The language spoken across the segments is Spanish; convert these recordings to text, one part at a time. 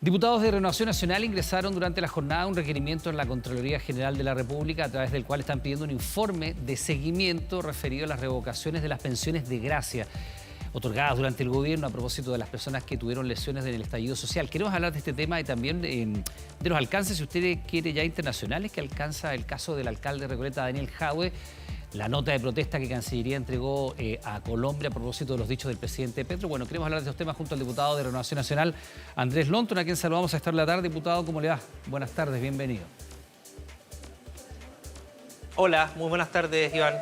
Diputados de Renovación Nacional ingresaron durante la jornada un requerimiento en la Contraloría General de la República, a través del cual están pidiendo un informe de seguimiento referido a las revocaciones de las pensiones de gracia otorgadas durante el gobierno a propósito de las personas que tuvieron lesiones en el estallido social. Queremos hablar de este tema y también de los alcances, si usted quiere, ya internacionales, que alcanza el caso del alcalde de Recoleta, Daniel Jadwe, la nota de protesta que Cancillería entregó a Colombia a propósito de los dichos del presidente Petro. Bueno, queremos hablar de estos temas junto al diputado de Renovación Nacional, Andrés Lonton, a quien saludamos a esta hora de la tarde. Diputado, ¿cómo le va? Buenas tardes, bienvenido. Hola, muy buenas tardes, Iván.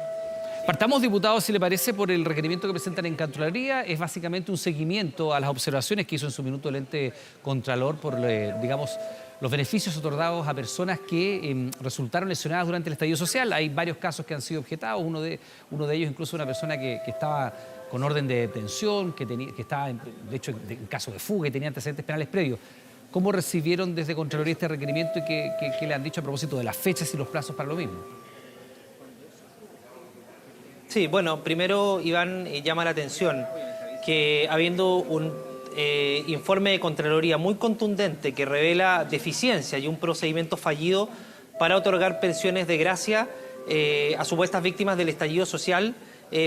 Partamos, diputado, si le parece, por el requerimiento que presentan en Contraloría. Es básicamente un seguimiento a las observaciones que hizo en su minuto el ente Contralor por, digamos, los beneficios otorgados a personas que resultaron lesionadas durante el estallido social. Hay varios casos que han sido objetados, uno de ellos incluso una persona que estaba con orden de detención, que estaba, de hecho, en caso de fuga y tenía antecedentes penales previos. ¿Cómo recibieron desde Contraloría este requerimiento y qué le han dicho a propósito de las fechas y los plazos para lo mismo? Sí, bueno, primero, Iván, llama la atención que habiendo un informe de Contraloría muy contundente que revela deficiencia y un procedimiento fallido para otorgar pensiones de gracia a supuestas víctimas del estallido social,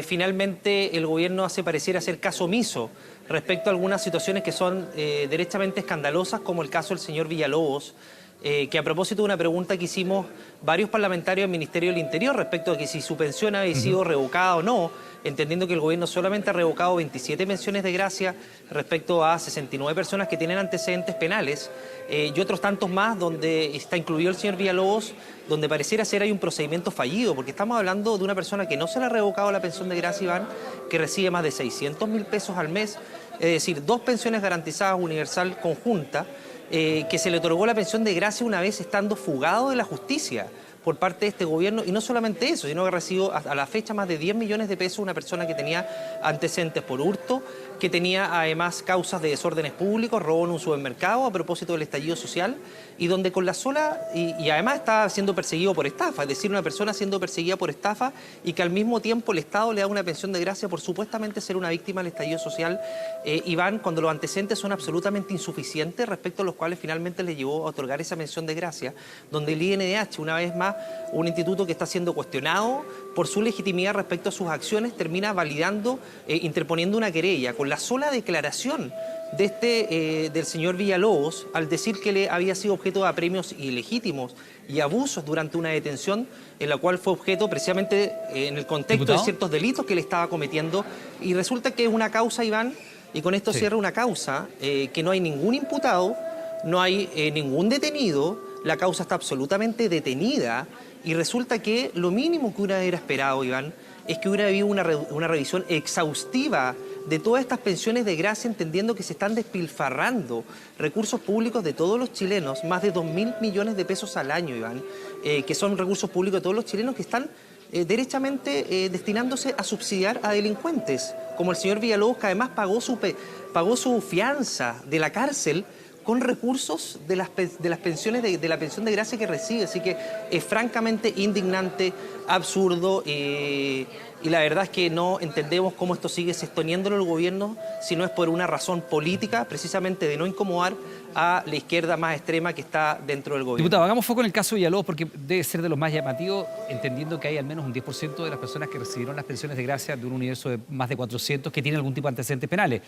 finalmente el gobierno hace pareciera hacer caso omiso respecto a algunas situaciones que son derechamente escandalosas, como el caso del señor Villalobos, que a propósito de una pregunta que hicimos varios parlamentarios del Ministerio del Interior respecto a que si su pensión había sido revocada o no, entendiendo que el gobierno solamente ha revocado 27 pensiones de gracia respecto a 69 personas que tienen antecedentes penales y otros tantos más donde está incluido el señor Villalobos, donde pareciera ser hay un procedimiento fallido, porque estamos hablando de una persona que no se le ha revocado la pensión de gracia, Iván, que recibe más de 600.000 pesos al mes, es decir, 2 pensiones garantizadas universal conjunta, que se le otorgó la pensión de gracia una vez estando fugado de la justicia por parte de este gobierno, y no solamente eso, sino que recibió a la fecha más de 10 millones de pesos una persona que tenía antecedentes por hurto, que tenía además causas de desórdenes públicos, robo en un supermercado a propósito del estallido social, y donde con la sola, y además estaba siendo perseguido por estafa, es decir, una persona siendo perseguida por estafa y que al mismo tiempo el Estado le da una pensión de gracia por supuestamente ser una víctima del estallido social, Iván, cuando los antecedentes son absolutamente insuficientes respecto a los cuales finalmente le llevó a otorgar esa pensión de gracia, donde el INDH, una vez más, un instituto que está siendo cuestionado por su legitimidad respecto a sus acciones, termina validando, interponiendo una querella con la sola declaración de del señor Villalobos, al decir que le había sido objeto de apremios ilegítimos y abusos durante una detención en la cual fue objeto precisamente en el contexto ¿Diputado? de ciertos delitos que le estaba cometiendo, y resulta que es una causa, Iván, y con esto cierra una causa que no hay ningún imputado, no hay ningún detenido, la causa está absolutamente detenida, y resulta que lo mínimo que uno hubiera esperado, Iván, es que hubiera habido una revisión exhaustiva de todas estas pensiones de gracia, entendiendo que se están despilfarrando recursos públicos de todos los chilenos, más de 2.000 millones de pesos al año, Iván, que son recursos públicos de todos los chilenos que están derechamente destinándose a subsidiar a delincuentes, como el señor Villalobos, que además pagó su fianza de la cárcel con recursos de las pensiones de la pensión de gracia que recibe. Así que es francamente indignante, absurdo, y la verdad es que no entendemos cómo esto sigue sosteniéndolo el gobierno si no es por una razón política, precisamente de no incomodar a la izquierda más extrema que está dentro del gobierno. Diputado, hagamos foco en el caso de Villalobos porque debe ser de los más llamativos, entendiendo que hay al menos un 10% de las personas que recibieron las pensiones de gracia de un universo de más de 400 que tienen algún tipo de antecedentes penales.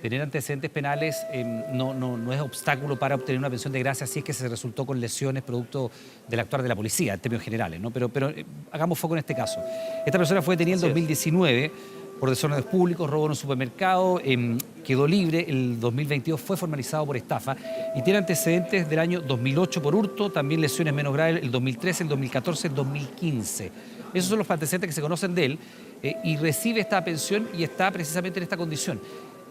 Tener antecedentes penales no es obstáculo para obtener una pensión de gracia si es que se resultó con lesiones producto del actuar de la policía, en términos generales, ¿no? Pero hagamos foco en este caso. Esta persona fue detenida en 2019 por desórdenes públicos, robo en un supermercado, quedó libre, el 2022 fue formalizado por estafa y tiene antecedentes del año 2008 por hurto, también lesiones menos graves el 2013, el 2014, el 2015. Esos son los antecedentes que se conocen de él y recibe esta pensión y está precisamente en esta condición.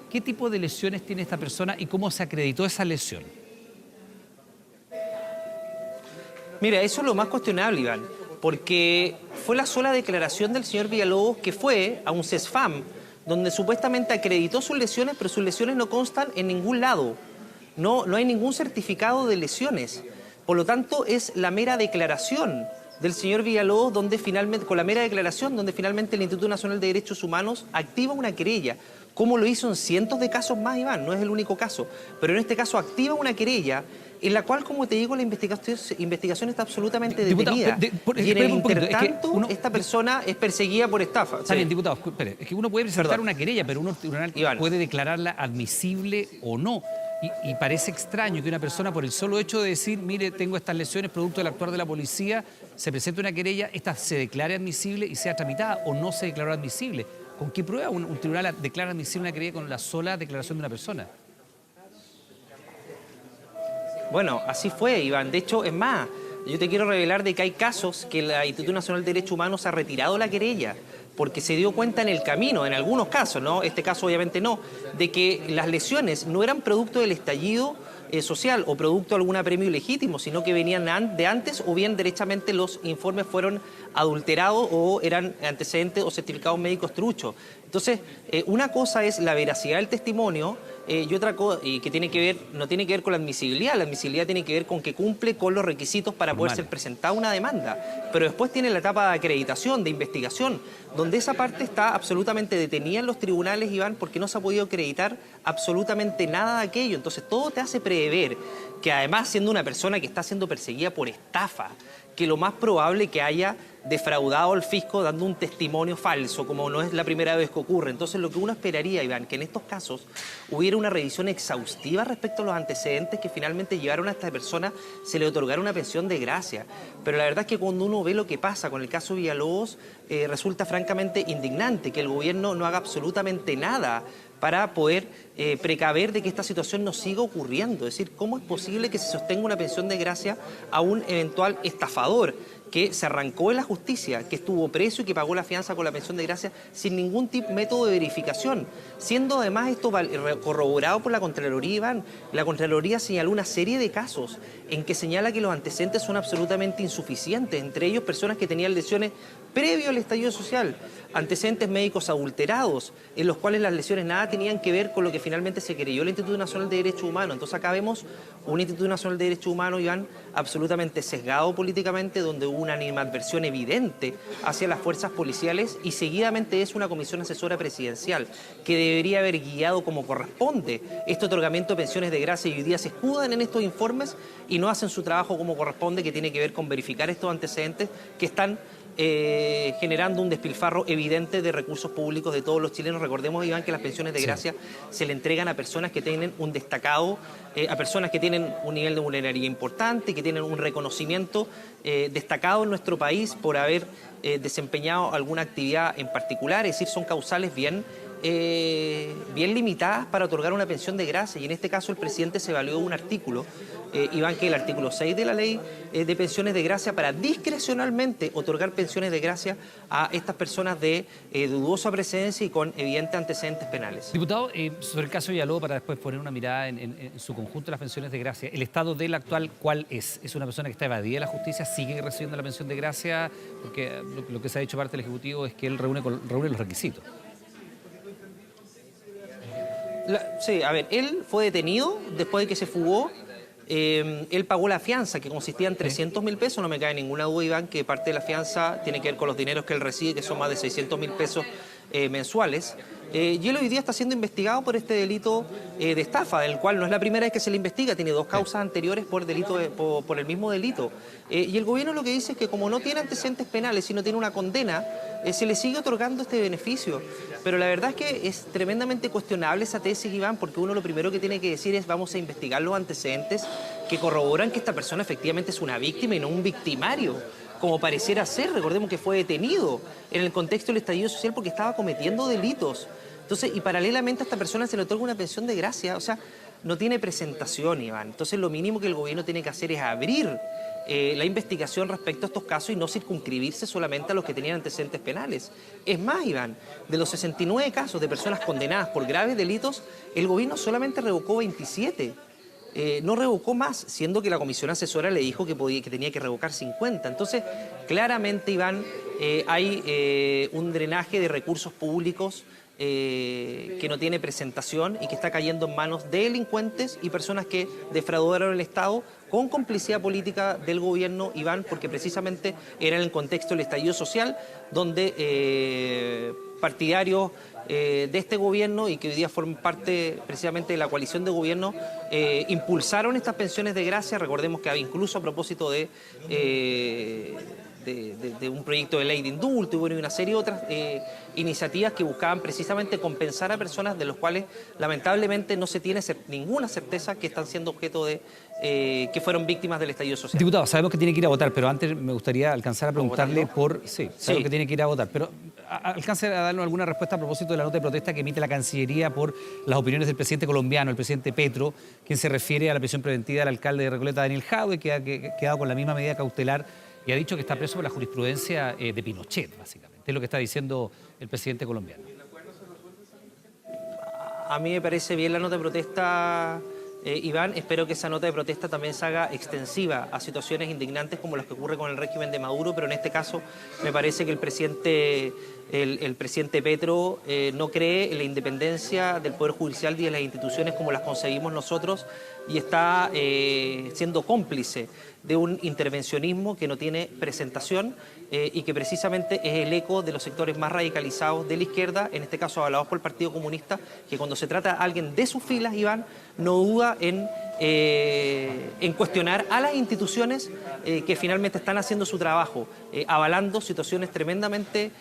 ¿Qué tipo de lesiones tiene esta persona y cómo se acreditó esa lesión? Mira, eso es lo más cuestionable, Iván, porque fue la sola declaración del señor Villalobos que fue a un CESFAM, donde supuestamente acreditó sus lesiones, pero sus lesiones no constan en ningún lado. No hay ningún certificado de lesiones. Por lo tanto, es la mera declaración del señor Villalobos, donde finalmente, con la mera declaración, donde finalmente el Instituto Nacional de Derechos Humanos activa una querella, como lo hizo en cientos de casos más, Iván, no es el único caso, pero en este caso activa una querella en la cual, como te digo, la investigación está absolutamente detenida. Y en el intertanto, esta persona es perseguida por estafa. Está bien, diputado, espere, es que uno puede presentar una querella, pero un tribunal Iván, puede declararla admisible o no. Y parece extraño que una persona, por el solo hecho de decir, mire, tengo estas lesiones producto del actuar de la policía, se presente una querella, esta se declare admisible y sea tramitada, o no se declaró admisible. ¿Con qué prueba un tribunal declara admisible una querella con la sola declaración de una persona? Bueno, así fue, Iván. De hecho, es más, yo te quiero revelar de que hay casos que el Instituto Nacional de Derechos Humanos ha retirado la querella porque se dio cuenta en el camino, en algunos casos, ¿no? Este caso obviamente no, de que las lesiones no eran producto del estallido social o producto de algún apremio ilegítimo, sino que venían de antes, o bien derechamente los informes fueron adulterados o eran antecedentes o certificados médicos truchos. Entonces, una cosa es la veracidad del testimonio y otra cosa, y que tiene que ver, no tiene que ver con la admisibilidad tiene que ver con que cumple con los requisitos para poder ser presentada una demanda. Pero después tiene la etapa de acreditación, de investigación, donde esa parte está absolutamente detenida en los tribunales, Iván, porque no se ha podido acreditar absolutamente nada de aquello. Entonces todo te hace prever que, además, siendo una persona que está siendo perseguida por estafa, que lo más probable que haya defraudado al fisco dando un testimonio falso, como no es la primera vez que ocurre. Entonces, lo que uno esperaría, Iván, que en estos casos hubiera una revisión exhaustiva respecto a los antecedentes que finalmente llevaron a esta persona, se le otorgara una pensión de gracia. Pero la verdad es que cuando uno ve lo que pasa con el caso Villalobos, resulta francamente indignante que el gobierno no haga absolutamente nada para poder precaver de que esta situación no siga ocurriendo. Es decir, ¿cómo es posible que se sostenga una pensión de gracia a un eventual estafador que se arrancó de la justicia, que estuvo preso y que pagó la fianza con la pensión de gracia sin ningún método de verificación? Siendo además esto corroborado por la Contraloría, Iván. La Contraloría señaló una serie de casos en que señala que los antecedentes son absolutamente insuficientes, entre ellos personas que tenían lesiones previo al estallido social, antecedentes médicos adulterados, en los cuales las lesiones nada tenían que ver con lo que finalmente se creyó el Instituto Nacional de Derechos Humanos. Entonces acá vemos un Instituto Nacional de Derechos Humanos, Iván, absolutamente sesgado políticamente, donde hubo una animadversión evidente hacia las fuerzas policiales, y seguidamente es una comisión asesora presidencial que debería haber guiado como corresponde este otorgamiento de pensiones de gracia, y hoy día se escudan en estos informes y no hacen su trabajo como corresponde, que tiene que ver con verificar estos antecedentes que están generando un despilfarro evidente de recursos públicos de todos los chilenos. Recordemos, Iván, que las pensiones de gracia se le entregan a personas que tienen un destacado, a personas que tienen un nivel de vulnerabilidad importante, que tienen un reconocimiento destacado en nuestro país por haber desempeñado alguna actividad en particular. Es decir, son causales bien limitadas para otorgar una pensión de gracia, y en este caso el presidente se valió de un artículo, Iván, que es el artículo 6 de la ley de pensiones de gracia, para discrecionalmente otorgar pensiones de gracia a estas personas de dudosa precedencia y con evidentes antecedentes penales. Diputado, sobre el caso Villalobos, para después poner una mirada en su conjunto las pensiones de gracia, ¿el estado del actual cuál es? ¿Es una persona que está evadida de la justicia, sigue recibiendo la pensión de gracia? Porque lo que se ha dicho parte del Ejecutivo es que él reúne los requisitos. Sí, a ver, él fue detenido después de que se fugó. Él pagó la fianza, que consistía en 300.000 pesos. No me cae ninguna duda, Iván, que parte de la fianza tiene que ver con los dineros que él recibe, que son más de 600.000 pesos mensuales. Y él hoy día está siendo investigado por este delito de estafa, del cual no es la primera vez que se le investiga, tiene dos causas anteriores por el mismo delito. Y el gobierno lo que dice es que, como no tiene antecedentes penales, sino tiene una condena, se le sigue otorgando este beneficio. Pero la verdad es que es tremendamente cuestionable esa tesis, Iván, porque uno lo primero que tiene que decir es: vamos a investigar los antecedentes que corroboran que esta persona efectivamente es una víctima y no un victimario, como pareciera ser. Recordemos que fue detenido en el contexto del estallido social porque estaba cometiendo delitos. Entonces, y paralelamente a esta persona se le otorga una pensión de gracia. O sea, no tiene presentación, Iván. Entonces, lo mínimo que el gobierno tiene que hacer es abrir la investigación respecto a estos casos y no circunscribirse solamente a los que tenían antecedentes penales. Es más, Iván, de los 69 casos de personas condenadas por graves delitos, el gobierno solamente revocó 27. No revocó más, siendo que la comisión asesora le dijo que tenía que revocar 50. Entonces, claramente, Iván, hay un drenaje de recursos públicos que no tiene presentación y que está cayendo en manos de delincuentes y personas que defraudaron el Estado con complicidad política del gobierno, Iván, porque precisamente era en el contexto del estallido social, donde partidarios de este gobierno y que hoy día forman parte precisamente de la coalición de gobierno, impulsaron estas pensiones de gracia. Recordemos que incluso a propósito de un proyecto de ley de indulto y una serie de otras iniciativas que buscaban precisamente compensar a personas de los cuales lamentablemente no se tiene ninguna certeza que están siendo objeto de que fueron víctimas del estallido social. Diputado, sabemos que tiene que ir a votar, pero antes me gustaría alcanzar a preguntarle por... Sí, sabemos que tiene que ir a votar, pero alcance a darnos alguna respuesta a propósito de la nota de protesta que emite la Cancillería por las opiniones del presidente colombiano, el presidente Petro, quien se refiere a la prisión preventiva del alcalde de Recoleta, Daniel Jadwe, que ha quedado con la misma medida cautelar y ha dicho que está preso por la jurisprudencia de Pinochet, básicamente. Es lo que está diciendo el presidente colombiano. A mí me parece bien la nota de protesta, Iván. Espero que esa nota de protesta también se haga extensiva a situaciones indignantes como las que ocurre con el régimen de Maduro, pero en este caso me parece que el presidente Petro no cree en la independencia del Poder Judicial y de las instituciones como las concebimos nosotros y está siendo cómplice de un intervencionismo que no tiene presentación y que precisamente es el eco de los sectores más radicalizados de la izquierda, en este caso avalados por el Partido Comunista, que cuando se trata de alguien de sus filas, Iván, no duda en cuestionar a las instituciones que finalmente están haciendo su trabajo, avalando situaciones tremendamente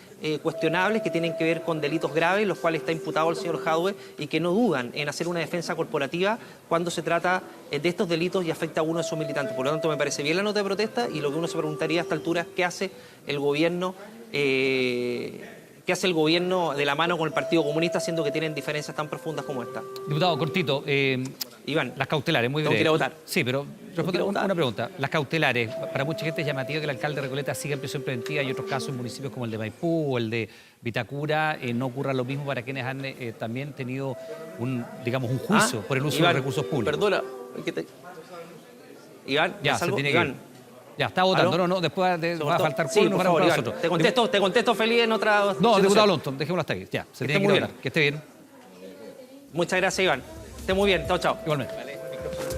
cuestionables que tienen que ver con delitos graves, los cuales está imputado el señor Jadwe, y que no dudan en hacer una defensa corporativa cuando se trata de estos delitos y afecta a uno de sus militantes. Por lo tanto, me parece bien la nota de protesta y lo que uno se preguntaría a esta altura es qué hace el gobierno de la mano con el Partido Comunista, siendo que tienen diferencias tan profundas como esta. Diputado, cortito. Iván, las cautelares, muy breve. Tengo que ir a votar. Sí, pero responde una pregunta. Las cautelares, para mucha gente es llamativo que el alcalde de Recoleta siga en prisión preventiva y otros casos en municipios como el de Maipú o el de Vitacura, no ocurra lo mismo para quienes han también tenido un juicio por el uso de recursos públicos. Perdona, Iván, ya se tiene Iván. Ya, está votando. ¿Aló? No, después va a faltar sí, por favor, Iván, te contesto feliz en otra No, situación. diputado Lonton, dejémoslo hasta aquí. Ya, se tiene que votar. Que esté bien. Muchas gracias, Iván. Esté muy bien. Chao, chao. Igualmente.